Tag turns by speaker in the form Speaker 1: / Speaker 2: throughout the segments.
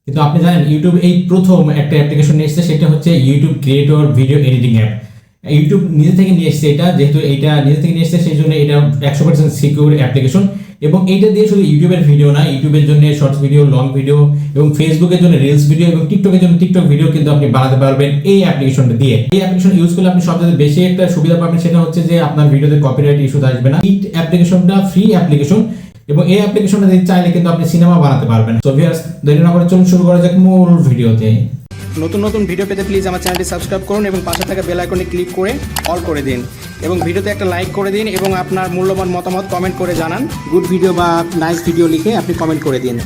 Speaker 1: কিন্তু আপনি জানেন ইউটিউব এই প্রথম একটা অ্যাপ্লিকেশন নিয়ে এসেছে, সেটা হচ্ছে YouTube creator video editing app. YouTube নিজে থেকে নিয়ে এসেছে এটা, যেহেতু এটা নিজে থেকে নিয়ে এসেছে সেই জন্য এটা 100% সিকিউর অ্যাপ্লিকেশন। এবং এইটা দিয়ে শুধু ইউটিউবের ভিডিও না, ইউটিউবের জন্য শর্টস ভিডিও, লং ভিডিও এবং ফেসবুকের জন্য রিলস ভিডিও এবং টিকটকের জন্য টিকটক ভিডিও কিন্তু আপনি বানাতে পারবেন এই অ্যাপ্লিকেশনটা দিয়ে। এই অ্যাপ্লিকেশন ইউজ করলে আপনি সবচেয়ে বেশি একটা সুবিধা পাবেন, সেটা হচ্ছে যে আপনার ভিডিওতে কপিরাইট ইস্যু আসবে না। এই অ্যাপ্লিকেশনটা ফ্রি অ্যাপ্লিকেশন এবং এই অ্যাপ্লিকেশনটা দিয়ে চাইলে কিন্তু আপনি সিনেমা বানাতে পারবেন। সো ভিউয়ার্স, দেরি না করে চলুন শুরু করা যাক মূল ভিডিওতে।
Speaker 2: নতুন নতুন ভিডিও পেতে প্লিজ আমার চ্যানেলটি সাবস্ক্রাইব করুন এবং পাশে থাকা বেল আইকনে ক্লিক করে অল করে দিন এবং ভিডিওতে একটা লাইক করে দিন এবং আপনার মূল্যবান মতামত কমেন্ট করে জানান। গুড ভিডিও বা নাইস ভিডিও লিখে আপনি কমেন্ট করে দিন।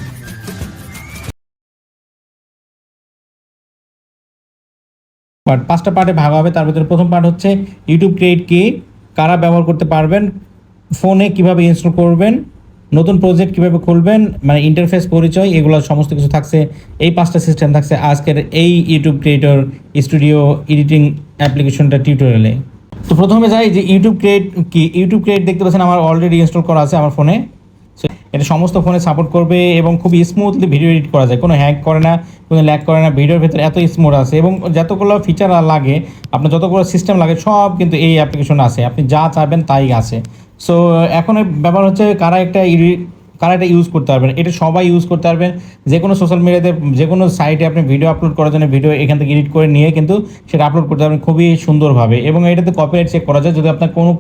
Speaker 3: পাঁচটা পার্টে ভাগ হবে। তার ভিতরে প্রথম পার্ট হচ্ছে ইউটিউব ক্রিয়েট কি, কারা ব্যবহার করতে পারবেন, ফোনে কিভাবে ইনস্টল করবেন, নতুন প্রজেক্ট কিভাবে খুলবেন, মানে ইন্টারফেস, পরিচয়, এগুলো সমস্ত কিছু থাকছে। এই 5টা সিস্টেম থাকছে আজকের এই ইউটিউব ক্রিয়েটর স্টুডিও এডিটিং অ্যাপ্লিকেশনটা টিউটোরিয়ালে। তো প্রথমে যাই যে ইউটিউব ক্রিয়েট কি। ইউটিউব ক্রিয়েট দেখতে পাচ্ছেন আমার অলরেডি ইনস্টল করা আছে আমার ফোনে। এটা সমস্ত ফোনে সাপোর্ট করবে এবং খুব স্মুথলি ভিডিও এডিট করা যায়, কোনো হ্যাক করে না, কোনো ল্যাগ করে না। ভিডিওর ভেতরে এত স্মুথ আছে এবং যতগুলো ফিচার লাগে, আপনার যতগুলো সিস্টেম লাগে সব কিন্তু এই অ্যাপ্লিকেশন আছে। আপনি যা চাইবেন তাই আছে। সো এখন ব্যাপার হচ্ছে কারা এটা ইউজ করতে পারবেন। এটা সবাই ইউজ করতে পারবেন। যে কোনো সোশ্যাল মিডিয়াতে, যে কোনো সাইটে আপনি ভিডিও আপলোড করার জন্য ভিডিও এখান থেকে এডিট করে নিয়ে কিন্তু সেটা আপলোড করতে পারবেন খুবই সুন্দরভাবে। এবং এটাতে কপিরাইট চেক করা যায়, যদি আপনার কোনো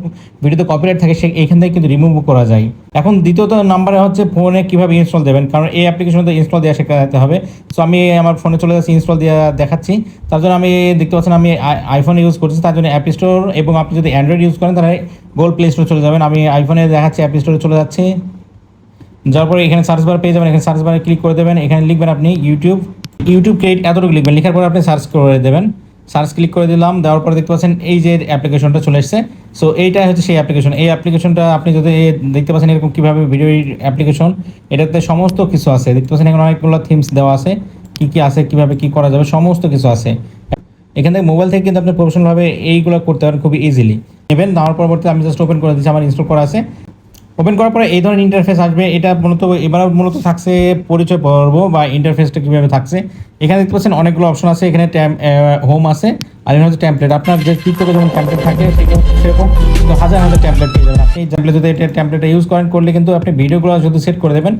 Speaker 3: ভিডিওতে কপিরাইট থাকে সে এখান থেকে কিন্তু রিমুভ করা যায়। এখন দ্বিতীয়ত নাম্বারে হচ্ছে ফোনে কীভাবে ইনস্টল দেবেন, কারণ এই অ্যাপ্লিকেশনটা ইনস্টল দেওয়া শেখাতে হবে। সো আমি আমার ফোনে চলে যাচ্ছি, ইনস্টল দেওয়া দেখাচ্ছি। তার জন্য আমি দেখতে পাচ্ছেন আমি আইফোন ইউজ করছি, তার জন্য অ্যাপ স্টোর, এবং আপনি যদি অ্যান্ড্রয়েড ইউজ করেন তাহলে গুগল প্লে স্টোর চলে যাবেন। আমি আইফোনে দেখাচ্ছি, অ্যাপ স্টোরে চলে যাচ্ছি। যাওয়ার পরে এখানে সার্চ বার পেয়ে যাবেন, এখানে সার্চ বারে ক্লিক করে দেবেন। এখানে লিখবেন আপনি ইউটিউব ক্রিয়েট, এতটুকু লিখবেন। লেখার পরে আপনি সার্চ করে দেবেন। সার্চ ক্লিক করে দিলাম, দেওয়ার পরে দেখতে পাচ্ছেন এই যে অ্যাপ্লিকেশনটা চলে এসেছে। সো এইটা হচ্ছে সেই অ্যাপ্লিকেশন। এই অ্যাপ্লিকেশনটা আপনি যদি দেখতে পাচ্ছেন এরকম কীভাবে ভিডিও অ্যাপ্লিকেশন, এটাতে সমস্ত কিছু আছে। দেখতে পাচ্ছেন এখানে অনেকগুলো থিমস দেওয়া আছে, কী আছে, কীভাবে কী করা যাবে সমস্ত কিছু আছে। এখান থেকে মোবাইল থেকে কিন্তু আপনি প্রফেশনালভাবে এইগুলো করতে পারেন খুবই ইজিলি। নেবেন, দেওয়ার পরবর্তীতে আমি জাস্ট ওপেন করে দিচ্ছি, আমার ইনস্টল করা আছে। ওপেন করার পরে এই ধরনের ইন্টারফেস আসবে। এটা মূলত থাকছে পরিচয় পর্ব বা ইন্টারফেসটা কীভাবে থাকছে। এখানে দেখতে পাচ্ছেন অনেকগুলো অপশন আছে। এখানে হোম আছে, আর এখানে হচ্ছে টেমপ্লেট। আপনার যে টিকটকে যেমন টেমপ্লেট থাকে সেরকম হাজার হাজার টেমপ্লেট পেয়ে যাবেন আপনি। টেমপ্লেট যদি এটা টেমপ্লেটটা ইউজ করলে কিন্তু আপনি ভিডিওগুলো যদি সেট করে দেবেন,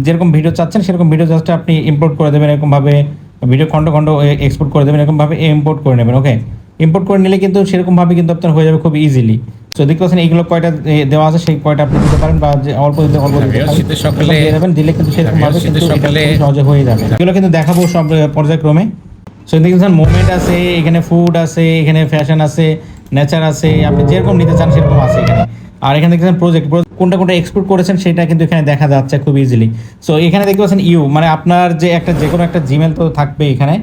Speaker 3: যেরকম ভিডিও চাচ্ছেন সেরকম ভিডিও জাস্ট আপনি ইম্পোর্ট করে দেবেন। এরকমভাবে ভিডিও খণ্ড এক্সপোর্ট করে দেবেন, এরকমভাবে ইম্পোর্ট করে নেবেন। ওকে, ইম্পোর্ট করে নিলে কিন্তু সেরকমভাবে কিন্তু আপনার হয়ে যাবে খুব ইজিলি। সো দেখতে পাচ্ছেন এইগুলো কয়টা দেওয়া আছে, সেই কয়টা আপনি দিতে পারেন, বা যে অল্প দিতে দিয়ে দেবেন। দিলে কিন্তু সেরকমভাবে কিন্তু সহজে হয়ে যাবে। এগুলো কিন্তু দেখাবো সব পর্যায়ক্রমে। সো দেখছেন মোমেন্ট আছে, এখানে ফুড আছে, এখানে ফ্যাশন আছে, নেচার আছে, আপনি যেরকম নিতে চান সেরকম আছে এখানে। আর এখানে দেখছেন প্রজেক্ট কোনটা এক্সপোর্ট করেছেন সেটা কিন্তু এখানে দেখা যাচ্ছে খুব ইজিলি। সো এখানে দেখতে পাচ্ছেন মানে আপনার যে কোনো একটা জিমেল তো থাকবে এখানে।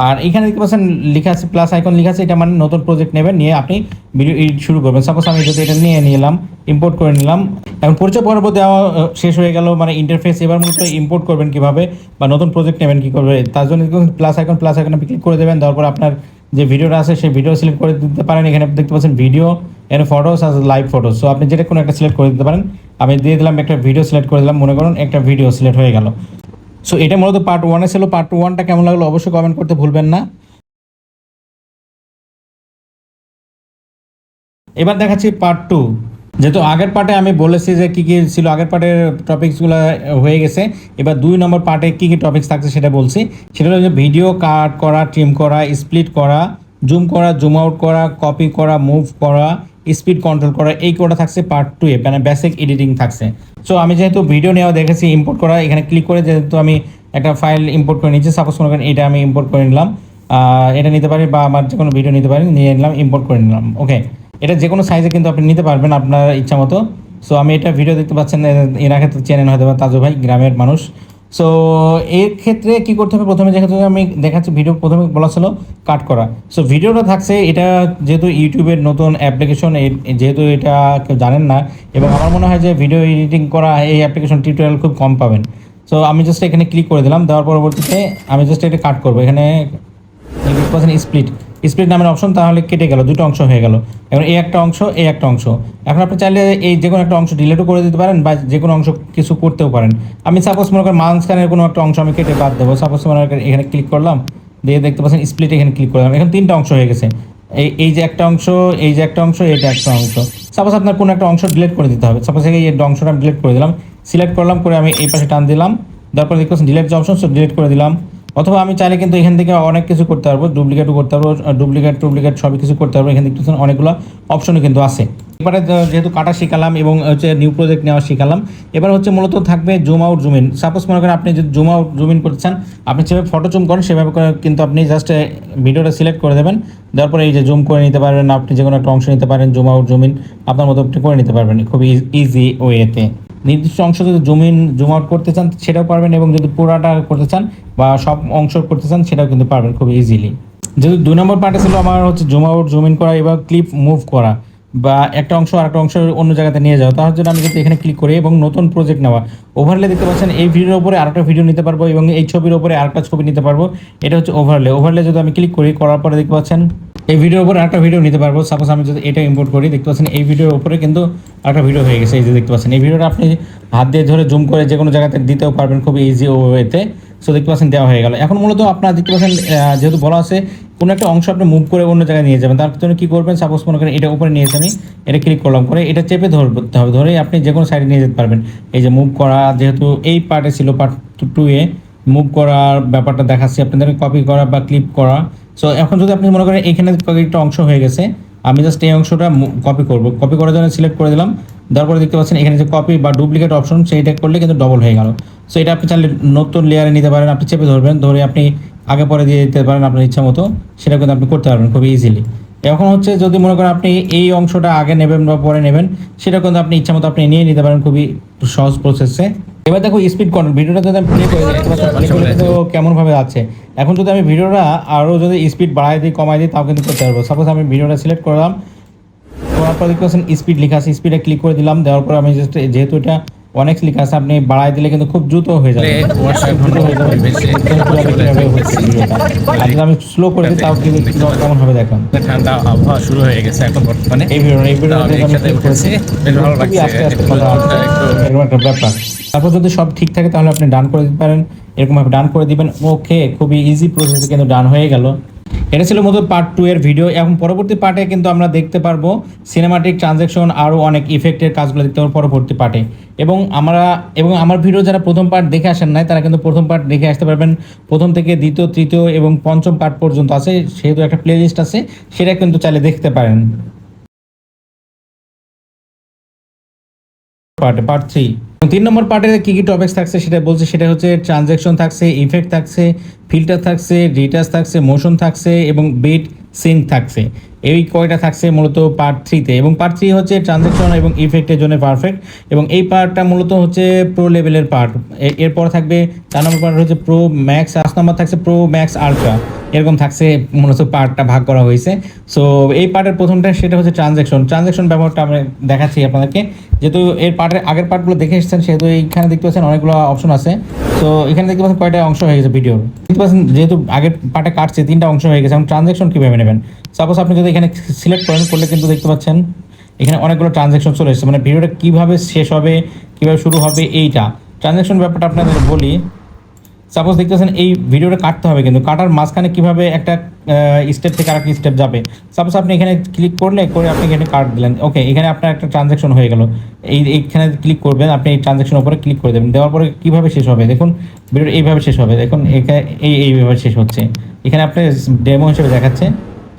Speaker 3: আর এখানে দেখতে পাচ্ছেন লেখা আছে, প্লাস আইকন লেখা আছে, এটা মানে নতুন প্রজেক্ট নেবেন, নিয়ে আপনি ভিডিও এডিট শুরু করবেন। সাপোজ আমি যদি এটা নিয়ে নিলাম, ইম্পোর্ট করে নিলাম। এখন পরিচয় পর্ব দেওয়া শেষ হয়ে গেল, মানে ইন্টারফেস। এবার মূলত ইম্পোর্ট করবেন কীভাবে বা নতুন প্রজেক্ট নেবেন কী করবে, তার জন্য প্লাস আইকন আপনি ক্লিক করে দেবেন। তারপর আপনার যে ভিডিওটা আছে সেই ভিডিও সিলেক্ট করে দিতে পারেন। এখানে দেখতে পাচ্ছেন ভিডিও, এখানে ফটোস আছে, লাইভ ফটোস। সো আপনি যেটা কোনো একটা সিলেক্ট করে দিতে পারেন। আমি দিয়ে দিলাম একটা ভিডিও সিলেক্ট করে দিলাম, মনে করুন একটা ভিডিও সিলেক্ট হয়ে গেল। সো এটা মূলত পার্ট 1 ছিল। পার্ট 1টা কেমন লাগলো অবশ্যই কমেন্ট করতে ভুলবেন না। এবার দেখাচ্ছি পার্ট 2। যেহেতু আগের পার্টে আমি বলেছি যে কী কী ছিল, আগের পার্টের টপিকসগুলো হয়ে গেছে। এবার 2 নম্বর পার্টে কী কী টপিকস থাকছে সেটা বলছি। সেটা হচ্ছে ভিডিও কাট করা, ট্রিম করা, স্প্লিট করা, জুম করা, জুম আউট করা, কপি করা, মুভ করা, স্পিড কন্ট্রোল করা। এই কোডটা থাকছে পার্ট 2 এ, মানে বেসিক এডিটিং থাকছে। সো আমি যেহেতু ভিডিও নেওয়া দেখেছি, ইম্পোর্ট করা, এখানে ক্লিক করে যেহেতু আমি একটা ফাইল ইম্পোর্ট করে নিচ্ছি, সাপোজ মনে করেন এটা আমি ইম্পোর্ট করে নিলাম। এটা নিতে পারি বা আমার যে কোনো ভিডিও নিতে পারি, নিয়ে নিলাম, ইম্পোর্ট করে নিলাম। ওকে, এটা যে কোনো সাইজে কিন্তু আপনি নিতে পারবেন আপনার ইচ্ছা মতো। সো আমি এটা ভিডিও দেখতে পাচ্ছেন, এর আগে তো চেনেন হয়তো তাজু ভাই, গ্রামের মানুষ। সো এর ক্ষেত্রে কী করতে হবে, প্রথমে যেহেতু আমি দেখাচ্ছি ভিডিও প্রথমে বলা ছিল কাট করা। সো ভিডিওটা থাকছে, এটা যেহেতু ইউটিউবের নতুন অ্যাপ্লিকেশন, যেহেতু এটা কেউ জানেন না, এবং আমার মনে হয় যে ভিডিও এডিটিং করা এই অ্যাপ্লিকেশন টিউটোরিয়াল খুব কম পাবেন। সো আমি জাস্ট এখানে ক্লিক করে দিলাম, দেওয়ার পরবর্তীতে আমি জাস্ট এটা কাট করবো। এখানে স্প্লিট স্প্লিট নামের অপশন, তাহলে কেটে গেল, দুটো অংশ হয়ে গেল। এখন এই একটা অংশ, এই একটা অংশ। এখন আপনি চাইলে এই যে কোনো একটা অংশ ডিলিটও করে দিতে পারেন বা যে কোনো অংশ কিছু করতেও পারেন। আমি সাপোজ মনে করেন মাঝখানের কোনো একটা অংশ আমি কেটে বাদ দেবো। সাপোজ মনে করেন এখানে ক্লিক করলাম, দিয়ে দেখতে পাচ্ছেন স্প্লিট, এখানে ক্লিক করলাম, এখন তিনটা অংশ হয়ে গেছে। এই যে একটা অংশ, এই যে একটা অংশ, এইটা একটা অংশ। সাপোজ আপনার কোনো একটা অংশ ডিলিট করে দিতে হবে। সাপোজ এই অংশটা আমি ডিলিট করে দিলাম, সিলেক্ট করলাম, করে আমি এই পাশে টান দিলাম, তারপর দেখতে পাচ্ছেন ডিলিট যে অপশন, সব ডিলিট করে দিলাম। অথবা আমি চাইলে কিন্তু এখান থেকে অনেক কিছু করতে পারবো, ডুপ্লিকেটও করতে পারবো, ডুপ্লিকেট সবই কিছু করতে পারবো। এখানে দেখতে পাচ্ছেন অনেকগুলো অপশনই কিন্তু আছে। এবারে যেহেতু কাটা শিখালাম এবং হচ্ছে নিউ প্রজেক্ট নেওয়া শিখালাম, এবার হচ্ছে মূলত থাকবে zoom out zoom in. Suppose মনে করেন আপনি যদি জুম আউট জুম ইন করতে চান, আপনি যেভাবে ফটো জুম করেন সেভাবে করে কিন্তু আপনি জাস্ট ভিডিওটা সিলেক্ট করে দেবেন, দেওয়ার পরে এই যে জুম করে নিতে পারবেন, আপনি যে কোনো একটা অংশ নিতে পারেন, জুম আউট জুম ইন আপনার মতো আপনি করে নিতে পারবেন খুবই ইজি ওয়েতে। নির্দিষ্ট অংশ যদি জুম ইন জুম আউট করতে চান সেটাও পারবেন, এবং যদি পুরাটা করতে চান বা সব অংশ করতে চান সেটাও কিন্তু পারবেন খুব ইজিলি। যেহেতু 2 নম্বর পার্টে ছিল আমার হচ্ছে জুম আউট জুম ইন করা, এবার ক্লিপ মুভ করা বা একটা অংশ আর একটা অংশ অন্য জায়গাতে নিয়ে যাওয়া। তার জন্য আমি কিন্তু এখানে ক্লিক করি এবং নতুন প্রজেক্ট নেওয়া, ওভারলে দেখতে পাচ্ছেন এই ভিডিওর উপরে আরেকটা ভিডিও নিতে পারবো এবং এই ছবির উপরে আরেকটা ছবি নিতে পারবো। এটা হচ্ছে ওভারলে যদি আমি ক্লিক করি, করার পরে দেখতে পাচ্ছেন এই ভিডিওর উপরে একটা ভিডিও নিতে পারবো। সাপোজ আমি যদি এটা ইম্পোর্ট করি, দেখতে পাচ্ছেন এই ভিডিওর উপরে কিন্তু একটা ভিডিও হয়ে গেছে। এই যে দেখতে পাচ্ছেন এই ভিডিওটা আপনি হাত দিয়ে ধরে জুম করে যে কোনো জায়গাতে দিতেও পারবেন খুব ইজি ওয়েতে। সো দেখতে পাচ্ছেন দেওয়া হয়ে গেল। এখন মূলত আপনারা দেখতে পাচ্ছেন যেহেতু বলা আছে কোনো একটা অংশ আপনি মুভ করে অন্য জায়গায় নিয়ে যাবেন, তার জন্য কী করবেন, সাপোজ মনে করেন এটা উপরে নিয়েছে, আমি এটা ক্লিক করলাম, করে এটা চেপে ধরতে হবে, ধরেই আপনি যে কোনো সাইডে নিয়ে যেতে পারবেন। এই যে মুভ করা, যেহেতু এই পার্টে ছিল পার্ট 2-এ মুভ করার ব্যাপারটা দেখাচ্ছি আপনাদের, কপি করা বা ক্লিপ করা। সো এখন যদি আপনি মনে করেন এখানে কয়েকটা অংশ হয়ে গেছে, আমি জাস্ট এই অংশটা কপি করব, কপি করার জন্য সিলেক্ট করে দিলাম, দেওয়ার পরে দেখতে পাচ্ছেন এখানে যে কপি বা ডুপ্লিকেট অপশন সেইটা করলে কিন্তু ডবল হয়ে গেল। সো এটা আপনি চাইলে নতুন লেয়ারে নিতে পারেন, আপনি চেপে ধরবেন, ধরে আপনি আগে পরে দিয়ে দিতে পারেন আপনার ইচ্ছা মতো, সেটা কিন্তু আপনি করতে পারবেন খুবই ইজিলি। এখন হচ্ছে যদি মনে করেন আপনি এই অংশটা আগে নেবেন বা পরে নেবেন, সেটা কিন্তু আপনি ইচ্ছা মতো আপনি নিয়ে নিতে পারেন খুবই সহজ প্রসেসে। এবার দেখো স্পিড কন্ট্রোল, ভিডিওটা যদি আমি প্লে করে দিই তো কেমনভাবে আছে। এখন যদি আমি ভিডিওটা আরও যদি স্পিড বাড়াই দিই কমাই দিই তাও কিন্তু করতে পারবো। সাপোজ আমি ভিডিওটা সিলেক্ট করলাম, করার পর দেখতে পাচ্ছেন স্পিড লেখা আছে, স্পিডে ক্লিক করে দিলাম, দেওয়ার পর আমি জাস্ট যেহেতু এটা অনেক লেখা আছে আপনি বাড়াই দিলে কিন্তু খুব দ্রুত হয়ে যাবে, আর যদি আমি স্লো করে দিই তাও কিন্তু কেমন হবে দেখুন।
Speaker 2: ঠান্ডা আবহাওয়া শুরু হয়ে গেছে এখন বর্তমানে।
Speaker 3: এই একটা ব্যাপার। তারপর যদি সব ঠিক থাকে তাহলে আপনি ডান করে দিতে পারেন, এরকমভাবে ডান করে দিবেন। ওকে, খুবই ইজি প্রসেসে কিন্তু ডান হয়ে গেল। এটা ছিল মতো পার্ট 2 এর ভিডিও। এখন পরবর্তী পার্টে কিন্তু আমরা দেখতে পারবো সিনেমাটিক ট্রানজ্যাকশন, আরও অনেক ইফেক্টের কাজগুলো দেখতে পারবো পরবর্তী পার্টে। এবং আমার ভিডিও যারা প্রথম পার্ট দেখে আসেন নাই তারা কিন্তু প্রথম পার্ট দেখে আসতে পারবেন। প্রথম থেকে দ্বিতীয়, তৃতীয় এবং পঞ্চম পার্ট পর্যন্ত আছে, সেহেতু একটা প্লে লিস্ট আছে, সেটা কিন্তু চাইলে দেখতে পারেন। পার্ট 3 3 নম্বর পার্টের কী কী টপিক্স থাকছে সেটা বলছে, সেটা হচ্ছে ট্রানজ্যাকশন থাকছে, ইফেক্ট থাকছে, ফিল্টার থাকছে, রিটাচ থাকছে, মোশন থাকছে এবং বিট সিঙ্ক থাকছে। এই কয়টা থাকছে মূলত পার্ট 3-তে। এবং পার্ট 3 হচ্ছে ট্রানজ্যাকশন এবং ইফেক্টের জন্য পারফেক্ট, এবং এই পার্টটা মূলত হচ্ছে প্রো লেভেলের পার্ট। এরপর থাকবে 4 নম্বর পার্ট হচ্ছে প্রো ম্যাক্স, 5 নম্বর থাকছে প্রো ম্যাক্স আলট্রা, এরকম থাকছে মূলত পার্টটা ভাগ করা হয়েছে। সো এই পার্টের প্রথমটা সেটা হচ্ছে ট্রানজ্যাকশন ব্যবহারটা আমরা দেখাচ্ছি আপনাদেরকে। যেহেতু এর পার্টের আগের পার্টগুলো দেখে এসেছেন সেহেতু এইখানে দেখতে পাচ্ছেন অনেকগুলো অপশন আছে। তো এখানে দেখতে পাচ্ছেন কয়টা অংশ হয়ে গেছে ভিডিওর, দেখতে পাচ্ছেন যেহেতু আগের পার্টে কাটছে 3টা অংশ হয়ে গেছে। এবং ট্রানজ্যাকশন কীভাবে নেবেন, সাপোজ আপনি যদি এখানে সিলেক্ট করলে কিন্তু দেখতে পাচ্ছেন এখানে অনেকগুলো ট্রানজ্যাকশন চলে এসেছে, মানে ভিডিওটা কীভাবে শেষ হবে কীভাবে শুরু হবে এইটা ট্রানজ্যাকশন ব্যাপারটা আপনাদের বলি। সাপোজ দেখতেছেন এই ভিডিওটা কাটতে হবে, কিন্তু কাটার মাঝখানে কীভাবে একটা স্টেপ থেকে আরেকটা স্টেপ যাবে। সাপোজ আপনি এখানে ক্লিক করলে আপনি এখানে কাট দিলেন, ওকে, এখানে আপনার একটা ট্রানজ্যাকশন হয়ে গেল। এইখানে ক্লিক করবেন, আপনি এই ট্রানজ্যাকশনের উপরে ক্লিক করে দেবেন, দেওয়ার পরে কীভাবে শেষ হবে দেখুন, ভিডিওটা এইভাবে শেষ হবে। দেখুন এখানে এইভাবে শেষ হচ্ছে, এখানে আপনি ডেমো হিসেবে দেখাচ্ছে।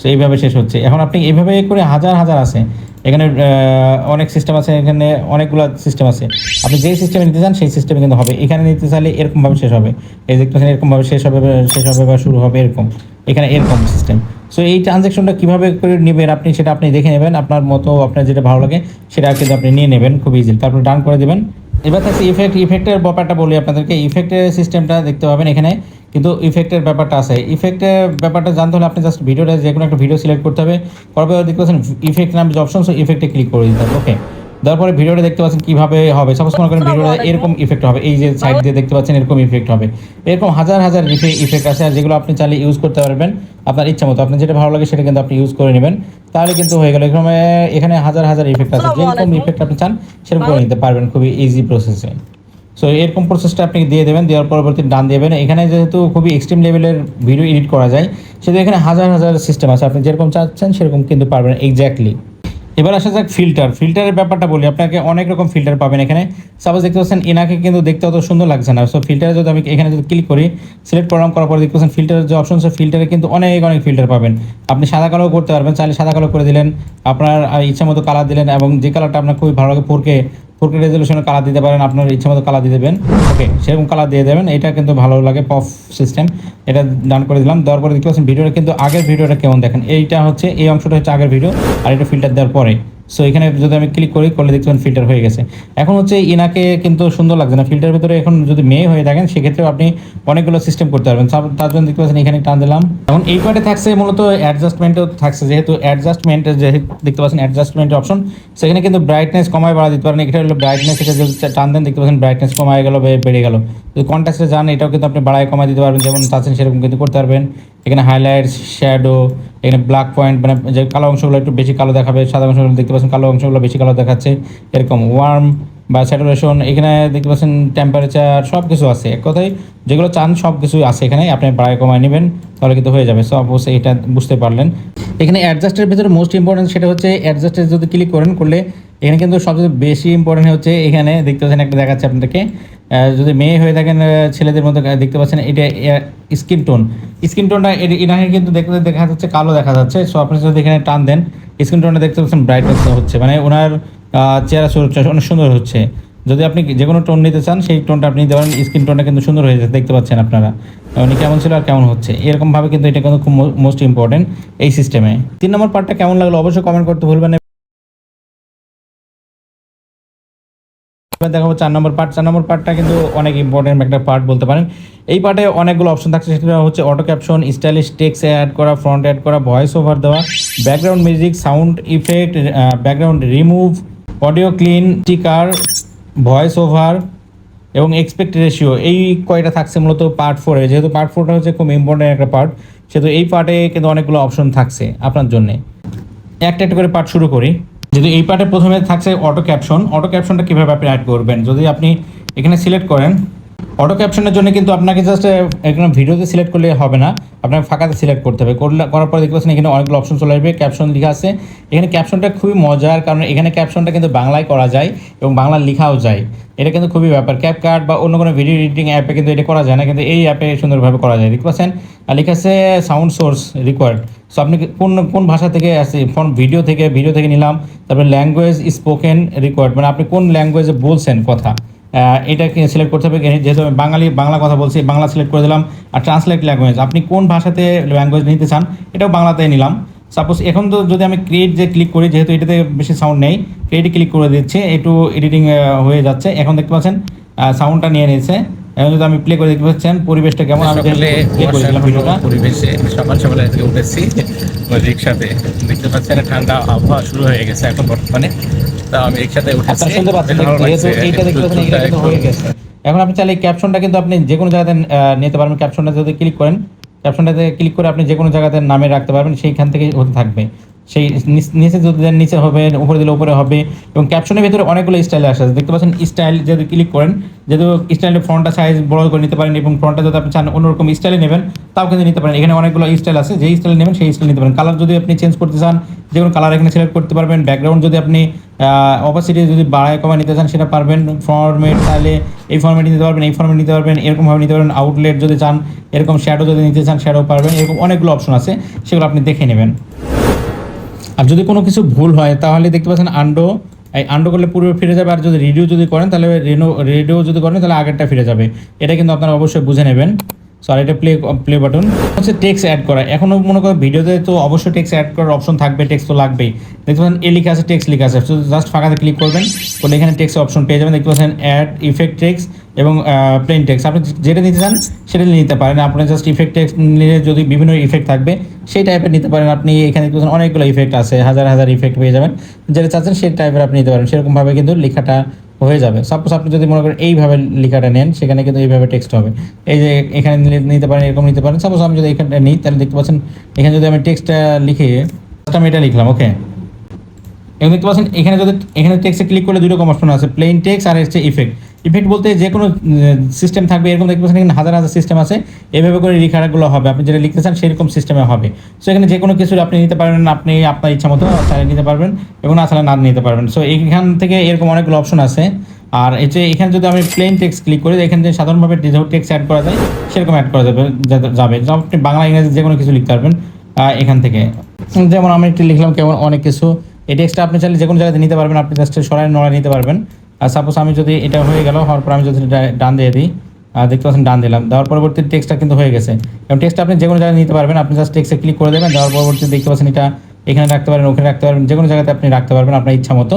Speaker 3: সো এইভাবে শেষ হচ্ছে। এখন আপনি এইভাবে করে হাজার আছে, এখানে অনেক সিস্টেম আছে, এখানে অনেকগুলো সিস্টেম আছে, আপনি যেই সিস্টেমে নিতে চান সেই সিস্টেমে কিন্তু হবে। এখানে নিতে চাইলে এরকমভাবে শেষ হবে, এই দেখতে পাচ্ছেন এরকমভাবে শেষ হবে বা শুরু হবে এরকম, এখানে এরকম সিস্টেম। সো এই ট্রানজ্যাকশনটা কীভাবে করে নেবেন সেটা আপনি দেখে নেবেন, আপনার মতো আপনার যেটা ভালো লাগে সেটা কিন্তু আপনি নিয়ে নেবেন খুব ইজিলি, তারপর ডান করে দেবেন। এবার থাকছে ইফেক্টের ব্যাপারটা বলি আপনাদেরকে। ইফেক্টের সিস্টেমটা দেখতে পাবেন এখানে, কিন্তু ইফেক্টের ব্যাপারটা আছে। ইফেক্টের ব্যাপারটা জানতে হলে আপনি জাস্ট ভিডিওটা যে কোনো একটা ভিডিও সিলেক্ট করতে হবে, পরপর দেখতে পাচ্ছেন ইফেক্ট নামে যে অপশন, সো ইফেক্টে ক্লিক করে দিতে হবে। ওকে, তারপরে ভিডিওটা দেখতে পাচ্ছেন কিভাবে হবে। সাপোজ মনে করেন ভিডিওটা এরকম ইফেক্ট হবে, এই যে সাইড দিয়ে দেখতে পাচ্ছেন এরকম ইফেক্ট হবে। এরকম হাজার হাজার ইফেক্ট আছে, আর যেগুলো আপনি চাইলে ইউজ করতে পারবেন আপনার ইচ্ছা মতো। আপনার যেটা ভালো লাগে সেটা কিন্তু আপনি ইউজ করে নেবেন, তাহলে কিন্তু হয়ে গেল। এখানে হাজার হাজার ইফেক্ট আছে, যেরকম ইফেক্ট আপনি চান সেরকম করে নিতে পারবেন খুবই ইজি প্রসেসে। সো এরকম প্রসেসটা আপনি দিয়ে দেবেন, দেওয়ার পরবর্তী ডান দেবেন। এখানে যেহেতু খুবই এক্সট্রিম লেভেলের ভিডিও এডিট করা যায়, সেহেতু এখানে হাজার হাজার সিস্টেম আছে, আপনি যেরকম চাচ্ছেন সেরকম কিন্তু পারবেন এক্স্যাক্টলি। এবার আসা যাক ফিল্টারের ব্যাপারটা বলি। আপনাকে অনেক রকম ফিল্টার পাবেন এখানে। সাপোজ দেখতে পাচ্ছেন এনাকে কিন্তু দেখতে অত সুন্দর লাগছে না। সো ফিল্টারে যদি আমি এখানে যদি ক্লিক করি, সিলেক্ট প্রোগ্রাম করার পর দেখতে পাচ্ছেন ফিল্টারের যে অপশন আছে, ফিল্টারে কিন্তু অনেক ফিল্টার পাবেন। আপনি সাদা কালো করতে পারবেন, চাইলে সাদা কালো করে দিলেন, আপনার ইচ্ছা মতো কালার দিলেন, এবং যে কালারটা আপনার খুবই ভালো লাগে 4K রেজলিউশনে কালার দিতে পারেন, আপনার ইচ্ছা মতো কালার দিয়ে দেবেন। ওকে, সেরকম কালার দিয়ে দেবেন, এটা কিন্তু ভালো লাগে পপ সিস্টেম। এটা ডান করে দিলাম। দেওয়ার পরে দেখতে পাচ্ছেন ভিডিওটা কিন্তু আগের ভিডিওটা কেমন দেখেন, এইটা হচ্ছে এই অংশটা হচ্ছে আগের ভিডিও, আর এটা ফিল্টার দেওয়ার পরে। সো এখানে যদি আমি ক্লিক করলে দেখতে পাচ্ছেন ফিল্টার হয়ে গেছে। এখন হচ্ছে ইনাকে কিন্তু সুন্দর লাগছে না, ফিল্টারের ভিতরে এখন যদি মেয়ে হয়ে থাকেন সেক্ষেত্রে আপনি অনেকগুলো সিস্টেম করতে পারবেন। তার জন্য দেখতে পাচ্ছেন এখানে টান দিলাম। এখন এই পার্টে থাকছে মূলত অ্যাডজাস্টমেন্টও থাকছে, যেহেতু অ্যাডজাস্টমেন্ট দেখতে পাচ্ছেন অ্যাডজাস্টমেন্টের অপশন, সেখানে কিন্তু ব্রাইটনেস কমায় বাড়া দিতে পারেন। এটা হলো ব্রাইটনেস, এটা যদি টান দেন দেখতে পাচ্ছেন ব্রাইটনেস কমায় গেল, বেড়ে গেল। যদি কন্ট্রাস্টে যান এটাও কিন্তু আপনি বাড়ায় কমায় দিতে পারবেন, যেমন চাচ্ছেন সেরকম কিন্তু করতে পারবেন। এখানে হাইলাইটস, শ্যাডো, এখানে ব্ল্যাক পয়েন্ট, মানে যে কালো অংশগুলো একটু বেশি কালো দেখাবে, সাদা অংশগুলো দেখতে পাচ্ছেন কালো অংশগুলো বেশি কালো দেখাচ্ছে, এরকম ওয়ার্ম বা স্যাচুরেশন। এখানে দেখতে পাচ্ছেন টেম্পারেচার, সব কিছু আছে। এক কথায় যেগুলো চান সব কিছুই আছে এখানে, আপনি বাড়ায় কমায় নেবেন তাহলে কিন্তু হয়ে যাবে। সো অবশ্যই এটা বুঝতে পারলেন। এখানে অ্যাডজাস্টের ভিতরে মোস্ট ইম্পর্টেন্ট সেটা হচ্ছে অ্যাডজাস্টের যদি ক্লিক করলে এখানে কিন্তু সবচেয়ে বেশি ইম্পর্টেন্ট হচ্ছে এখানে দেখতে পাচ্ছেন একটা দেখাচ্ছে আপনাদেরকে, যদি মেয়ে হয়ে থাকেন ছেলেদের মধ্যে দেখতে পাচ্ছেন এটা স্কিন টোনটা এখানে কিন্তু দেখতে দেখা যাচ্ছে কালো দেখা যাচ্ছে। সো আপনি যদি এখানে টান দেন স্কিন টোনটা দেখতে পাচ্ছেন ব্রাইটনেস হচ্ছে, মানে ওনার চেহারা অনেক সুন্দর হচ্ছে। যদি আপনি যে কোনো টোন নিতে চান সেই টোনটা আপনি নিতে পারেন। স্কিন টোনটা কিন্তু সুন্দর হয়ে যাচ্ছে, দেখতে পাচ্ছেন আপনারা উনি কেমন ছিল আর কেমন হচ্ছে, এরকমভাবে কিন্তু এটা কিন্তু খুব মোস্ট ইম্পর্টেন্ট এই সিস্টেমে। 3 নম্বর পার্টটা কেমন লাগলো অবশ্যই কমেন্ট করতে ভুলবেন না। দেখাবো 4 নম্বর পার্টটা কিন্তু অনেক ইম্পর্টেন্ট একটা পার্ট বলতে পারেন। এই পার্টে অনেকগুলো অপশন থাকছে, সেটা হচ্ছে auto caption, stylish text add করা, ফ্রন্ট অ্যাড করা, ভয়েস ওভার দেওয়া, background music, sound effect, background remove, audio clean, sticker, voice over এবং এক্সপেক্ট রেশিও। এই কয়টা থাকছে মূলত পার্ট 4-এ। যেহেতু পার্ট 4টা হচ্ছে খুব ইম্পর্টেন্ট একটা পার্ট, সেহেতু এই পার্টে কিন্তু অনেকগুলো অপশন থাকছে আপনার জন্যে। একটা করে পার্ট শুরু করি। যদি এই পার্টে প্রথমে থাকছে অটো ক্যাপশনটা কীভাবে আপনি অ্যাড করবেন, যদি আপনি এখানে সিলেক্ট করেন অটো ক্যাপশনের জন্য কিন্তু আপনাকে জাস্ট এখানে ভিডিওতে সিলেক্ট করলে হবে না, আপনাকে ফাঁকাতে সিলেক্ট করতে হবে। করার পরে দেখতে পাচ্ছেন এখানে অনেকগুলো অপশন চলে আসবে, ক্যাপশন লেখা আছে। এখানে ক্যাপশনটা খুবই মজার, কারণ এখানে ক্যাপশনটা কিন্তু বাংলায় করা যায় এবং বাংলা লেখাও যায়। এটা কিন্তু খুবই ব্যাপার। ক্যাপকাট বা অন্য কোনো ভিডিও এডিটিং অ্যাপে কিন্তু এটা করা যায় না, কিন্তু এই অ্যাপে সুন্দরভাবে করা যায়। দেখতে পাচ্ছেন লেখা আছে সাউন্ড সোর্স রিকোয়ার্ড। সো আপনি কোন ভাষা থেকে আসছে, ভিডিও থেকে নিলাম। তারপরে ল্যাঙ্গুয়েজ স্পোকেন রিকোয়ার্ড, মানে আপনি কোন ল্যাঙ্গুয়েজে বলছেন কথা, এটাকে সিলেক্ট করতে হবে। যেহেতু আমি বাংলা কথা বলছি, বাংলা সিলেক্ট করে দিলাম। আর ট্রান্সলেট ল্যাঙ্গুয়েজ, আপনি কোন ভাষাতে ল্যাঙ্গুয়েজ নিতে চান এটাও বাংলাতে নিলাম। সাপোজ এখন তো যদি আমি ক্রিয়েট ক্লিক করি, যেহেতু এটাতে বেশি সাউন্ড নেই, ক্রিয়েটে ক্লিক করে দিচ্ছে, একটু এডিটিং হয়ে যাচ্ছে। এখন দেখতে পাচ্ছেন সাউন্ডটা নিয়ে নিয়েছে। এখন যদি আমি প্লে করে দেখতে পাচ্ছেন পরিবেশটা কেমন, আমি প্লে করেছিলাম ভিডিওটা।
Speaker 1: পরিবেশে সকাল আজকে উঠেছি রিক্সাতে, দেখতে পাচ্ছেন ঠান্ডা আবহাওয়া শুরু হয়ে গেছে এখন বর্তমানে। তা আমি রিক্সাতে উঠেছি,
Speaker 3: আপনারা শুনতে পাচ্ছেন, যেহেতু এইটা দেখতে পাচ্ছেন এটা কিন্তু হয়ে গেছে। এখন আপনি চাইলে ক্যাপশনটা কিন্তু আপনি যে কোনো জায়গাতে নিতে পারবেন। ক্যাপশনটা যদি ক্লিক করেন, ক্যাপশনটাতে ক্লিক করে আপনি যে কোনো জায়গাতে নামে রাখতে পারবেন, সেইখান থেকে হতে থাকবে। সেই নিচে যদি দেন নিচে হবে, উপরে দিলে উপরে হবে। এবং ক্যাপশনের ভিতরে অনেকগুলো স্টাইল আসে, দেখতে পাচ্ছেন স্টাইল যদি ক্লিক করেন, যেহেতু স্টাইলের ফ্রন্টটা সাইজ বড় করে নিতে পারেন, এবং ফ্রন্টটা যদি আপনি চান অন্যরকম স্টাইলে নেবেন তাও কিন্তু নিতে পারেন। এখানে অনেকগুলো স্টাইল আছে, যেই স্টাইল নেবেন সেই স্টাইল নিতে পারেন। কালার যদি আপনি চেঞ্জ করতে চান, যে কোনো কালার এখানে সিলেক্ট করতে পারবেন। ব্যাকগ্রাউন্ড যদি আপনি অপাসিটি যদি বাড়ায় কমায় নিতে চান সেটা পারবেন। ফরম্যাট চাইলে এই ফরম্যাট নিতে পারবেন, এই ফরম্যাট নিতে পারবেন, এরকমভাবে নিতে পারবেন। আউটলেট যদি চান, এরকম শ্যাডো যদি নিতে চান শ্যাডো পারবেন। এরকম অনেকগুলো অপশন আছে, সেগুলো আপনি দেখে নেবেন। আর যদি কোনো কিছু ভুল হয় তাহলে দেখতে পাচ্ছেন আন্ডো করলে পূর্বে ফিরে যাবে। আর যদি রেডিও যদি করেন তাহলে রেডিও যদি করেন তাহলে আগেরটা ফিরে যাবে। এটা কিন্তু আপনারা অবশ্যই বুঝে নেবেন। সো আর এটা প্লে বাটন হচ্ছে টেক্সট অ্যাড করা। এখনও মনে করেন ভিডিওতে তো অবশ্যই টেক্সট অ্যাড করার অপশন থাকবে, টেক্সট তো লাগবেই। দেখতে পাচ্ছেন এ লিখা আছে, টেক্সট লিখা আছে। জাস্ট ফাঁকাতে ক্লিক করবেন, করলে এখানে টেক্সট অপশন পেয়ে যাবেন। দেখতে পাচ্ছেন অ্যাড ইফেক্ট টেক্সট এবং প্লেন টেক্সট আপনি যেটা নিতে চান সেটা নিতে পারেন। আপনার জাস্ট ইফেক্ট টেক্সট নিলে যদি বিভিন্ন ইফেক্ট থাকবে সেই টাইপের নিতে পারেন। আপনি এখানে দেখতে পাচ্ছেন অনেকগুলো ইফেক্ট আছে, হাজার হাজার ইফেক্ট পেয়ে যাবেন, যেটা চাচ্ছেন সেই টাইপের আপনি নিতে পারেন। সেরকমভাবে কিন্তু লেখাটা হয়ে যাবে। সাপোজ আপনি যদি মনে করেন এইভাবে লেখাটা নেন, সেখানে কিন্তু এইভাবে টেক্সট হবে। এই যে এখানে নিতে পারেন, এরকম নিতে পারেন। সাপোজ আমি যদি এখানে নিই, তাহলে দেখতে পাচ্ছেন এখানে যদি আমি টেক্সটটা লিখে আমি এটা লিখলাম, ওকে। এবং দেখতে পাচ্ছেন এখানে টেক্সটে ক্লিক করলে দুই রকম অপশন আছে, প্লেন টেক্সট আর হচ্ছে ইফেক্ট। ইফেক্ট বলতে যে কোনো সিস্টেম থাকবে, এরকম দেখতে পাচ্ছেন এখানে হাজার হাজার সিস্টেম আছে। এভাবে করে লেখাগুলো হবে, আপনি যেটা লিখতে চান সেরকম সিস্টেমে হবে। সো এখানে যে কোনো কিছু আপনি নিতে পারবেন, আপনি আপনার ইচ্ছা মতো চাইলে নিতে পারবেন এবং না চাইলে না নিতে পারবেন। সো এখান থেকে এরকম অনেকগুলো অপশন আছে। আর এই যে এখানে যদি আমি প্লেন টেক্সট ক্লিক করি, এখানে যে সাধারণভাবে টেক্সট অ্যাড করা যায় সেরকম অ্যাড করা যাবে। আপনি বাংলা ইংরেজি যে কোনো কিছু লিখতে পারবেন এখান থেকে। যেমন আমি একটু লিখলাম কেমন অনেক কিছু, এই টেক্সটটা আপনি চাইলে যে কোনো জায়গাতে নিতে পারবেন, আপনি জাস্ট সরাই নড়াই নিতে পারবেন। আর সাপোজ আমি যদি এটা হয়ে গেল, হওয়ার পর আমি যদি ডান দিয়ে দিই, দেখতে পাচ্ছেন ডান দিলাম, দেওয়ার পরবর্তী টেক্সটটা কিন্তু হয়ে গেছে। এবং টেক্সটটা আপনি যে কোনো জায়গায় নিতে পারবেন, আপনি জাস্ট টেক্সটে ক্লিক করে দেবেন, দেওয়ার পরবর্তী দেখতে পাচ্ছেন এটা এখানে রাখতে পারেন, ওখানে রাখতে পারবেন, যে কোনো জায়গাতে আপনি রাখতে পারবেন আপনার ইচ্ছা মতো,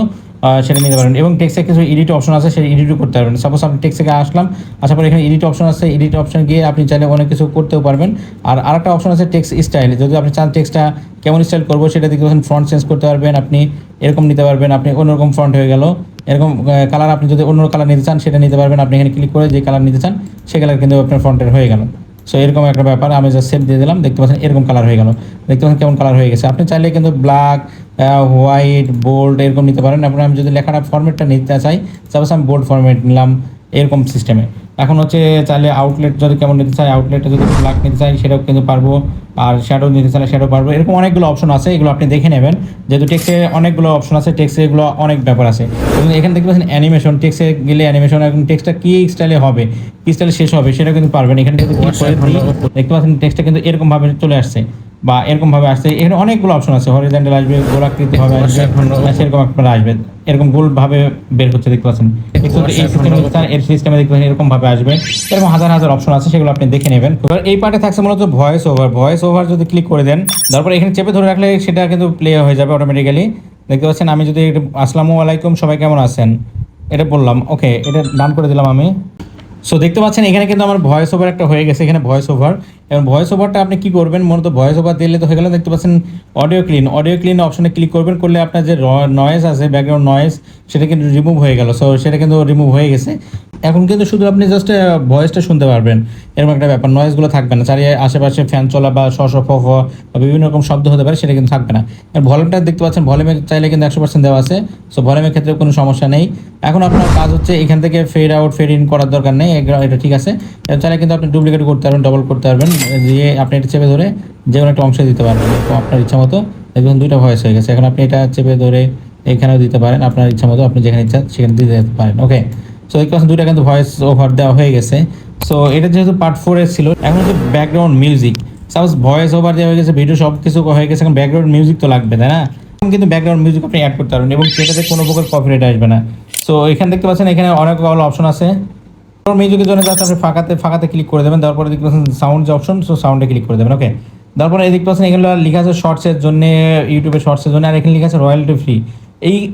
Speaker 3: সেটা নিতে পারবেন। এবং টেক্সটে কিছু এডিট অপশন আছে, সেই এডিটও করতে পারবেন। সাপোজ আপনি টেক্সট থেকে আসলাম, আসার পর এখানে এডিট অপশন আছে, এডিট অপশন গিয়ে আপনি চাইলে অনেক কিছু করতেও পারবেন। আর আরেকটা অপশন আছে টেক্সট স্টাইল, যদি আপনি চান টেক্সটটা কেমন স্টাইল করবো সেটা দেখতে পাচ্ছেন, ফ্রন্ট চেঞ্জ করতে পারবেন, আপনি এরকম নিতে পারবেন, আপনি অন্যরকম ফ্রন্ট হয়ে গেল, এরকম কালার আপনি যদি অন্য কালার নিতে চান সেটা নিতে পারবেন। আপনি এখানে ক্লিক করে যে কালার নিতে চান সেই কালার কিন্তু আপনার ফ্রন্টের হয়ে গেল। সো এরকম একটা ব্যাপার, আমি জাস্ট সেভ দিয়ে দিলাম, দেখতে পাচ্ছেন এরকম কালার হয়ে গেল, দেখতে পাচ্ছেন কেমন কালার হয়ে গেছে। আপনি চাইলে কিন্তু ব্ল্যাক, হোয়াইট, বোল্ড এরকম নিতে পারেন। আপনার আমি যদি লেখাটা ফরম্যাটটা নিতে চাই, সাপোজ আমি বোল্ড ফরম্যাট নিলাম এরকম সিস্টেমে। এখন হচ্ছে চাইলে আউটলেট যদি কেমন নিতে চাই, আউটলেটটা যদি ব্ল্যাক নিতে চাই সেটাও কিন্তু পারবো, আর শ্যাডো নিতে চাইলে শ্যাডো পারবো। এরকম অনেকগুলো অপশন আছে, এগুলো আপনি দেখে নেবেন, যেহেতু টেক্সটে অনেকগুলো অপশন আছে, টেক্সটে এগুলো অনেক ব্যাপার আছে। এবং এখানে দেখতে পাচ্ছেন অ্যানিমেশন, টেক্সটে গেলে অ্যানিমেশন, এখন টেক্সটটা কী স্টাইলে হবে, কী স্টাইলে শেষ হবে সেটা কিন্তু পারবেন। এখানে যদি ক্লিক করে দিই, দেখতে পাচ্ছেন টেক্সটটা কিন্তু এরকমভাবে চলে আসছে বা এরকমভাবে আসছে। এখানে অনেকগুলো অপশন আছে, হরিজন্টাল আসবে, গোলাকৃতি হবে আসবে, সেরকম আপনার আসবে, এরকম গোলভাবে বের হচ্ছে দেখতে পাচ্ছেন। এই সিস্টেমে এর সিস্টেমে দেখতে পাচ্ছেন এরকমভাবে আসবে, এরকম হাজার হাজার অপশন আছে, সেগুলো আপনি দেখে নেবেন। এবার এই পার্টে থাকছে মূলত ভয়েস ওভার। ভয়েস ওভার যদি ক্লিক করে দেন, তারপর এখানে চেপে ধরে রাখলে সেটা কিন্তু প্লে হয়ে যাবে অটোমেটিক্যালি। দেখতে পাচ্ছেন আমি যদি আসসালামু আলাইকুম সবাই কেমন আছেন এটা বললাম, ওকে, এটা ডান করে দিলাম আমি। সো দেখতে পাচ্ছেন এখানে কিন্তু আমার ভয়েস ওভার একটা হয়ে গেছে, এখানে ভয়েস ওভার। এবং ভয়েস ওভারটা আপনি কি করবেন, মূলত ভয়েস ওভার দিলে তো হয়ে গেল। দেখতে পাচ্ছেন অডিও ক্লিন অপশনে ক্লিক করবেন, করলে আপনার যে নয়েজ আছে, ব্যাকগ্রাউন্ড নয়েজ, সেটা কিন্তু রিমুভ হয়ে গেল। সো সেটা কিন্তু রিমুভ হয়ে গেছে। এখন কিন্তু শুধু আপনি জাস্ট ভয়েসটা শুনতে পারবেন, এরকম একটা ব্যাপার, নয়েজগুলো থাকবে না। চারিয়ে আশেপাশে ফ্যান চলা বা বা বিভিন্ন রকম শব্দ হতে পারে, সেটা কিন্তু থাকবে না। ভলিউমটা দেখতে পাচ্ছেন, ভলিউমে চাইলে কিন্তু 100% দেওয়া আছে। সো ভলিউমের ক্ষেত্রে কোনো সমস্যা নেই। এখন আপনার কাজ হচ্ছে এখান থেকে ফেড আউট ফেড ইন করার দরকার নেই, এটা ঠিক আছে। চাইলে কিন্তু আপনি ডুপ্লিকেট করতে পারবেন, ডবল করতে পারবেন, দিয়ে আপনি এটা চেপে ধরে যে কোনো একটা অংশ দিতে পারবেন আপনার ইচ্ছা মতো। দেখবেন দুইটা ভয়েস হয়ে গেছে। এখন আপনি এটা চেপে ধরে এখানেও দিতে পারেন, আপনার ইচ্ছা মতো আপনি যেখানে ইচ্ছা সেখানে দিতে পারেন, ওকে। সো দেখতে পাচ্ছেন দুইটা কিন্তু ভয়েস ওভার দেওয়া হয়ে গেছে। সো এটা যেহেতু পার্ট 4 এর ছিল, এখন হচ্ছে background music. Suppose voice over দেওয়া হয়ে গেছে, ভিডিও সব কিছু হয়ে গেছে, এখন ব্যাকগ্রাউন্ড মিউজিক তো লাগবে, তাই না? কিন্তু ব্যাকগ্রাউন্ড মিউজিক আপনি অ্যাড করতে পারবেন এবং সেটাতে কোনো প্রকার কপিরাইট আসবে না। সো এখানে দেখতে পাচ্ছেন এখানে অনেকগুলো অপশন আছে। মিউজিকের জন্য জাস্ট আপনি ফাঁকাতে ক্লিক করে দেবেন, তারপরে দেখতে পাচ্ছেন সাউন্ড যে অপশন, সো সাউন্ডে ক্লিক করে দেবেন, ওকে। তারপরে দেখতে পাচ্ছেন এগুলো লেখা আছে শর্টসের জন্য, ইউটিউবে শর্টসের জন্য, আর এখানে লেখা আছে রয়্যালটি ফ্রি।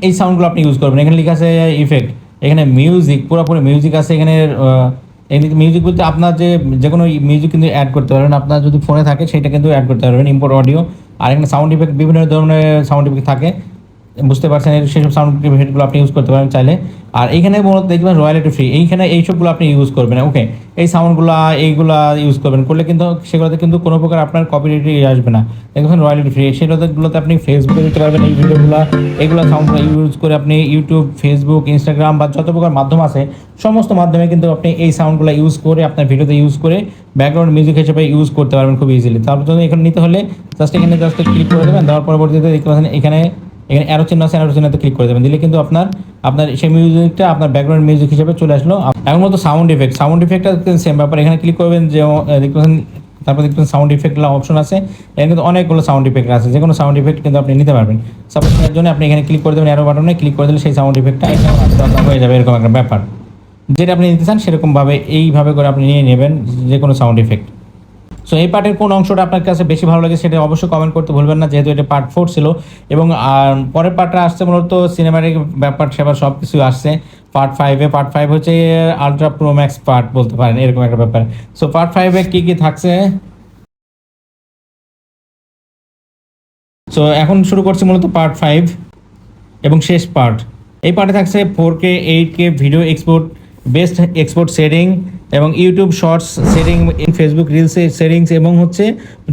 Speaker 3: এই সাউন্ডগুলো আপনি ইউজ করবেন। এখানে লেখা আছে ইফেক্ট, এখানে মিউজিক, পুরোপুরি মিউজিক আছে এখানে। মিউজিক বলতে আপনার যে কোনো মিউজিক কিন্তু অ্যাড করতে পারবেন, আপনার যদি ফোনে থাকে সেটা কিন্তু অ্যাড করতে পারবেন, ইম্পোর্ট অডিও। আর এখানে সাউন্ড ইফেক্ট, বিভিন্ন ধরনের সাউন্ড ইফেক্ট থাকে, বুঝতে পারছেন, সেসব সাউন্ড ইফেক্টগুলো আপনি ইউজ করতে পারেন চাইলে। আর এইখানে মূলত দেখবেন রয়্যালিটি ফ্রি, এইখানে এইসবগুলো আপনি ইউজ করবেন, ওকে। এই সাউন্ডগুলো এইগুলা ইউজ করবেন, করলে কিন্তু সেগুলোতে কিন্তু কোনো প্রকার আপনার কপিরাইট আসবে না। দেখবেন রয়্যালিটি ফ্রি, সেগুলোতে আপনি ফেসবুকে দিতে পারবেন এই ভিডিওগুলো, এগুলো সাউন্ডগুলো ইউজ করে আপনি ইউটিউব, ফেসবুক, ইনস্টাগ্রাম বা যত প্রকার মাধ্যম আছে সমস্ত মাধ্যমে কিন্তু আপনি এই সাউন্ডগুলো ইউজ করে আপনার ভিডিওতে ইউজ করে ব্যাকগ্রাউন্ড মিউজিক হিসেবে ইউজ করতে পারবেন খুব ইজিলি। তারপর জন্য এখানে নিতে হলে জাস্ট এখানে ক্লিক করে দেবেন, দেওয়ার পরবর্তীতে দেখতে পাচ্ছেন এখানে অ্যারো চিহ্ন আছে, অ্যারো চিহ্নতে ক্লিক করে দেবেন, দিলে কিন্তু আপনার সেই মিউজিকটা আপনার ব্যাকগ্রাউন্ড মিউজিক হিসেবে চলে আসলো। এখন মতো সাউন্ড ইফেক্টটা সেম ব্যাপার, এখানে ক্লিক করবেন, যে দেখতে পাচ্ছেন, তারপর দেখবেন সাউন্ড ইফেক্টগুলো অপশন আছে, এখানে কিন্তু অনেকগুলো সাউন্ড ইফেক্ট আছে, যে কোনো সাউন্ড ইফেক্ট কিন্তু আপনি নিতে পারবেন। সাপোজ এর জন্য আপনি এখানে ক্লিক করে দেবেন, অ্যারো বাটনে ক্লিক করে দিলে সেই সাউন্ড ইফেক্টটা হয়ে যাবে, এরকম একটা ব্যাপার। যেটা আপনি নিতে চান সেরকমভাবে এইভাবে করে আপনি নিয়ে নেবেন যে কোনো সাউন্ড ইফেক্ট। সো এই পার্টের কোন অংশটা আপনার কাছে বেশি ভালো লাগে সেটা অবশ্যই কমেন্ট করতে ভুলবেন না, যেহেতু এটা পার্ট 4 ছিল। এবং পরের পার্টটা আসছে মূলত সিনেমাটিক ব্যাপার সেবার সব কিছু আসছে পার্ট 5-এ। পার্ট 5 হচ্ছে আলট্রা প্রো ম্যাক্স পার্ট বলতে পারেন, এরকম একটা ব্যাপার। সো পার্ট 5-এ কি কি থাকছে, সো এখন শুরু করছি মূলত পার্ট 5 এবং শেষ পার্ট। এই পার্টে থাকছে 4K 8K video export, best export setting এবং YouTube shorts setting, Facebook reels settings এবং হচ্ছে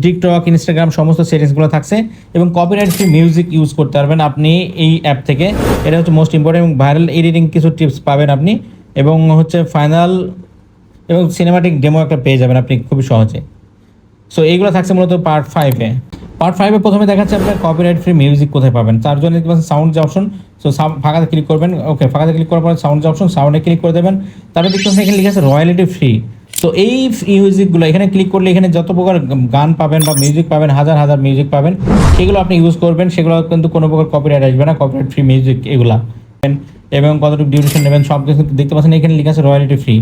Speaker 3: টিকটক, ইনস্টাগ্রাম সমস্ত সেটিংসগুলো থাকছে। এবং কপিরাইট ফ্রি মিউজিক ইউজ করতে পারবেন আপনি এই অ্যাপ থেকে, এটা হচ্ছে মোস্ট ইম্পর্টেন্ট। এবং ভাইরাল এডিটিং কিছু টিপস পাবেন আপনি, এবং হচ্ছে ফাইনাল এবং সিনেমাটিক ডেমো একটা পেয়ে যাবেন আপনি খুবই সহজে। সো এইগুলো থাকছে মূলত পার্ট 5-এ। পার্ট 5-এ প্রথমে দেখাচ্ছে আপনার কপিরাইট ফ্রি মিউজিক কোথায় পাবেন, তার জন্য দেখতে পাচ্ছেন সাউন্ড যে অপশন। সো ফাঁকাতে ক্লিক করবেন, ওকে ফাঁকাতে ক্লিক করার পর সাউন্ড যে অপশন, সাউন্ডে ক্লিক করে দেবেন। তারপর দেখতে পাচ্ছেন এখানে লিখে আছে রয়্যালিটি ফ্রি। তো এই মিউজিকগুলো এখানে ক্লিক করলে এখানে যত প্রকার গান পাবেন বা মিউজিক পাবেন, হাজার হাজার মিউজিক পাবেন, সেগুলো আপনি ইউজ করবেন, সেগুলো কিন্তু কোনো প্রকার কপিরাইট আসবে না, কপিরাইট ফ্রি মিউজিক এগুলা। এবং কতটুকু ডিউরেশন নেবেন সব কিছু দেখতে পাচ্ছেন এখানে লেখা আছে রয়্যালিটি ফ্রি।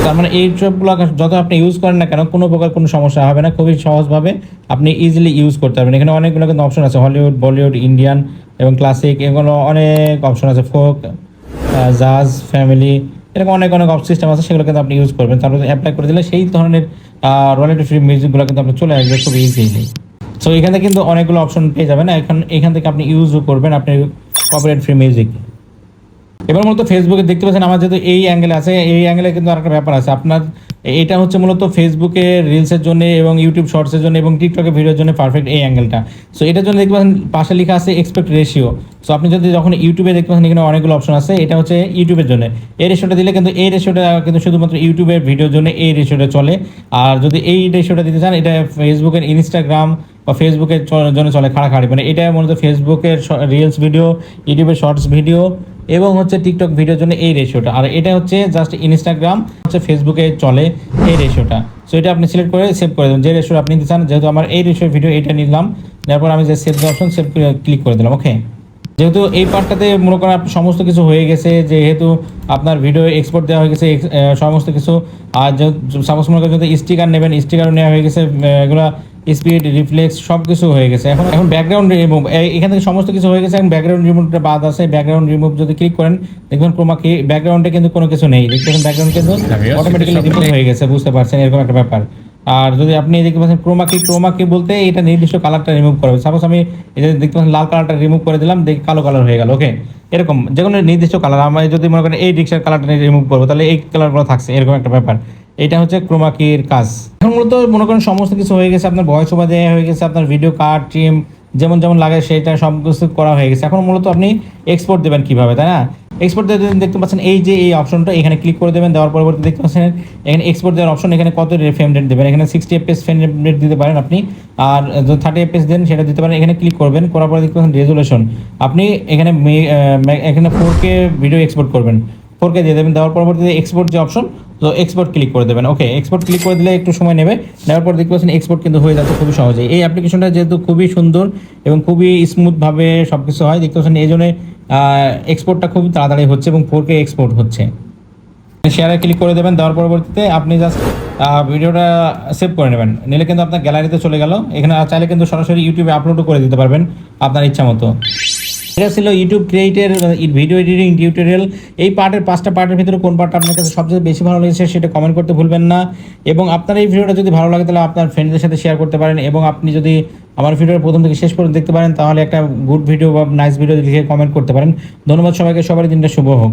Speaker 3: তার মানে এই সবগুলো যত আপনি ইউজ করেন না কেন কোনো প্রকার কোনো সমস্যা হবে না, খুবই সহজভাবে আপনি ইজিলি ইউজ করতে পারবেন। এখানে অনেকগুলো কিন্তু অপশন আছে, হলিউড, বলিউড, ইন্ডিয়ান এবং ক্লাসিক, এগুলো অনেক অপশন আছে, ফোক, জাজ, ফ্যামিলি, এরকম অনেক অনেক সিস্টেম আছে, সেগুলো কিন্তু আপনি ইউজ করবেন। তারপর অ্যাপ্লাই করে দিলে সেই ধরনের রয়্যালিটি ফ্রি মিউজিকগুলো কিন্তু আপনি চলে আসবে খুব ইজিলি। সো এখানে কিন্তু অনেকগুলো অপশন পেয়ে যাবেন, এখান থেকে আপনি ইউজও করবেন আপনি কপিরাইট ফ্রি মিউজিক। এবার মূলত ফেসবুকে দেখতে পাচ্ছেন আমার যেহেতু এই অ্যাঙ্গেলে আছে, এই অ্যাঙ্গেলে কিন্তু আরেকটা ব্যাপার আছে আপনার, এটা হচ্ছে মূলত ফেসবুকে রিলসের জন্য এবং ইউটিউব শর্টসের জন্য এবং টিকটকে ভিডিওর জন্য পারফেক্ট এই অ্যাঙ্গেলটা। সো এটার জন্য দেখতে পাচ্ছেন পাশে লেখা আছে এক্সপেক্ট রেশিও। সো আপনি যদি যখন ইউটিউবে দেখতে পাচ্ছেন এখানে অনেকগুলো অপশন আছে, এটা হচ্ছে ইউটিউবের জন্য এই রেশিওটা দিলে কিন্তু এই রেশিওটা কিন্তু শুধুমাত্র ইউটিউবের ভিডিওর জন্য এই রেশিওটা চলে। আর যদি এই রেশিওটা দিতে চান এটা ফেসবুকের, ইনস্টাগ্রাম বা ফেসবুকের জন্য চলে খাড়াখাড়ি, মানে এটা মূলত ফেসবুকের রিলস ভিডিও, ইউটিউবের শর্টস ভিডিও এবং হচ্ছে টিকটক ভিডিওর জন্য এই রেশিওটা। আর এটা হচ্ছে জাস্ট ইনস্টাগ্রাম হচ্ছে ফেসবুকে চলে এই রেশিওটা। সো এটা আপনি সিলেক্ট করে সেভ করে দেবেন যে রেশিও আপনি নিতে চান। যেহেতু আমার এই রেশিওর ভিডিও এটা নিলাম, তারপর আমি যে সেভ অপশন সেভ ক্লিক করে দিলাম। ওকে, যেহেতু এই পার্টটাতে মনে করেন আপনার সমস্ত কিছু হয়ে গেছে, যেহেতু আপনার ভিডিও এক্সপোর্ট দেওয়া হয়ে গেছে সমস্ত কিছু, আর সাপোজ মনে করেন যদি স্টিকার নেবেন স্টিকারও নেওয়া হয়ে গেছে, এগুলো স্পিড, রিফ্লেক্স সব কিছু হয়ে গেছে। এখন ব্যাকগ্রাউন্ড রিমুভ, এখান থেকে সমস্ত কিছু হয়ে গেছে। এখন ব্যাকগ্রাউন্ড রিমুভটা বাদ আছে, ব্যাকগ্রাউন্ড রিমুভ যদি ক্লিক করেন দেখবেন ক্রোমা কি ব্যাকগ্রাউন্ডে কিন্তু কোনো কিছু নেই, দেখবেন ব্যাকগ্রাউন্ড কিন্তু অটোমেটিক্যালি রিমুভ হয়ে গেছে, বুঝতে পারছেন এরকম একটা ব্যাপার। আর যদি আপনি দেখতে পাচ্ছেন ক্রোমা কি বলতে এটা নির্দিষ্ট কালারটা রিমুভ করবে। সাপোজ আমি এটা দেখতে পাচ্ছেন লাল কালারটা রিমুভ করে দিলাম, দেখি কালো কালার হয়ে গেল। ওকে, এরকম যে কোনো নির্দিষ্ট কালার আমি যদি মনে করেন এই রিক্সার কালারটা রিমুভ করবো তাহলে এই কালারগুলো থাকছে, এরকম একটা ব্যাপার। এটা হচ্ছে ক্রোমা কির কাজ। এখন মূলত মনে করেন সমস্ত কিছু হয়ে গেছে, আপনার ভয়েস ওভার দেওয়া হয়ে গেছে, আপনার ভিডিও কাট, ট্রিম যেমন যেমন লাগে সেটা সব কিছু করা হয়ে গেছে। এখন মূলত আপনি এক্সপোর্ট দেবেন কিভাবে, তাই না? এক্সপোর্ট দেখতে পাচ্ছেন এই যে এই অপশনটা, এখানে ক্লিক করে দেবেন। দেওয়ার পরবর্তী দেখতে পাচ্ছেন এখানে এক্সপোর্ট দেওয়ার অপশন, এখানে কত ফ্রেম রেট দেবেন, এখানে 60 FPS ফ্রেম রেট দিতে পারেন আপনি, আর যদি 30 FPS দেন সেটা দিতে পারেন। এখানে ক্লিক করবেন, করার পরে দেখতে পাচ্ছেন রেজুলেশন, আপনি এখানে 4K ভিডিও এক্সপোর্ট করবেন, 4K দিয়ে দেবেন। দেওয়ার পরবর্তীতে এক্সপোর্ট যে অপশন, তো এক্সপোর্ট ক্লিক করে দেবেন। ওকে, এক্সপোর্ট ক্লিক করে দিলে একটু সময় নেবে, নেওয়ার পর দেখতে পাচ্ছেন এক্সপোর্ট কিন্তু হয়ে যাচ্ছে খুবই সহজেই। এই অ্যাপ্লিকেশনটা যেহেতু খুবই সুন্দর এবং খুবই স্মুথভাবে সব কিছু হয়, দেখতে পাচ্ছেন এই জন্য এক্সপোর্টটা খুব তাড়াতাড়ি হচ্ছে এবং 4K এক্সপোর্ট হচ্ছে। শেয়ারে ক্লিক করে দেবেন, দেওয়ার পরবর্তীতে আপনি জাস্ট ভিডিওটা সেভ করে নেবেন, নিলে কিন্তু আপনার গ্যালারিতে চলে গেল। এখানে চাইলে কিন্তু সরাসরি ইউটিউবে আপলোডও করে দিতে পারবেন আপনার ইচ্ছা মতো। এটা ছিল ইউটিউব ক্রিয়েটের ভিডিও এডিটিং টিউটোরিয়াল। এই পার্টের 5টা পার্টের ভিতরে কোন পার্টটা আপনার কাছে সবচেয়ে বেশি ভালো লেগেছে সেটা কমেন্ট করতে ভুলবেন না। এবং আপনার এই ভিডিওটা যদি ভালো লাগে তাহলে আপনার ফ্রেন্ডদের সাথে শেয়ার করতে পারেন। এবং আপনি যদি আমার ভিডিওর প্রথম থেকে শেষ পর্যন্ত দেখতে পারেন তাহলে একটা গুড ভিডিও বা নাইস ভিডিও লিখে কমেন্ট করতে পারেন। ধন্যবাদ সবাইকে, সবার দিনটা শুভ হোক।